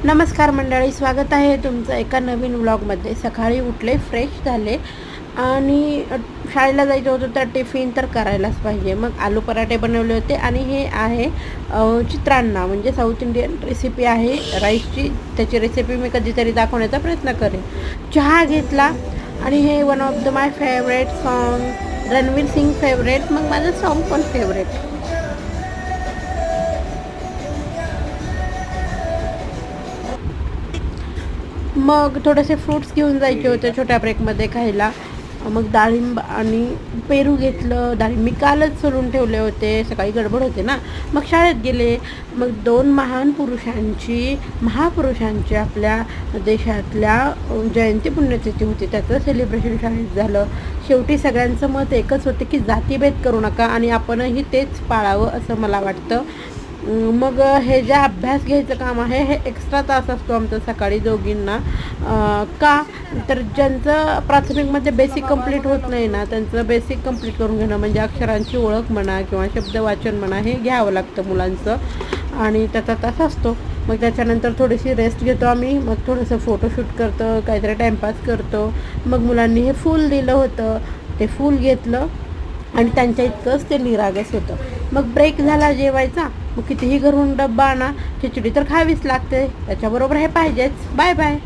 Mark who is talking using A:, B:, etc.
A: नमस्कार मंडळी, स्वागत आहे तुमचं एका नवीन व्लॉगमध्ये. सकाळी उठले, फ्रेश झाले आणि शाळेला जायचं होतं तर टिफिन तर करायलाच पाहिजे. मग आलू पराठे बनवले होते आणि हे आहे चित्रान्ना, म्हणजे साऊथ इंडियन रेसिपी आहे राईसची. त्याची रेसिपी मी कधीतरी दाखवण्याचा प्रयत्न करेन. चहा घेतला आणि हे one of the my favourite song, Ranveer Singh favourite, मग माझं सॉन्ग पण फेवरेट. मग थोडेसे फ्रूट्स घेऊन जायचे होते छोट्या ब्रेकमध्ये खायला. मग डाळिंब आणि पेरू घेतलं. डाळिंब मी कालच सोलून ठेवले होते, सकाळी गडबड होते ना. मग शाळेत गेले. मग दोन महापुरुषांची आपल्या देशातल्या जयंती पुण्यतिथी होती, त्याचं सेलिब्रेशन शाळेत झालं. शेवटी सगळ्यांचं मत एकच होते की जातीभेद करू नका आणि आपणही तेच पाळावं असं मला वाटतं. मग हे जे अभ्यास घ्यायचं काम आहे हे एक्स्ट्रा तास असतो आमचा सकाळी दोघींना. का तर ज्यांचं प्राथमिकमध्ये बेसिक कंप्लीट होत नाही ना, त्यांचं बेसिक कंप्लीट करून घेणं म्हणजे अक्षरांची ओळख म्हणा किंवा शब्दवाचन म्हणा, हे घ्यावं लागतं मुलांचं आणि त्याचा तास असतो. मग त्याच्यानंतर थोडीशी रेस्ट घेतो आम्ही. मग थोडंसं फोटोशूट करतो, काहीतरी टाईमपास करतो. मग मुलांनी हे फूल दिलं होतं, ते फूल घेतलं आणि त्यांच्या इतकंच ते निरागस होतं. मग ब्रेक झाला जेवायचा. मग कितीही घरून डब्बा आणा, खिचडी तर खावीच लागते, त्याच्याबरोबर हे पाहिजेच. Bye bye.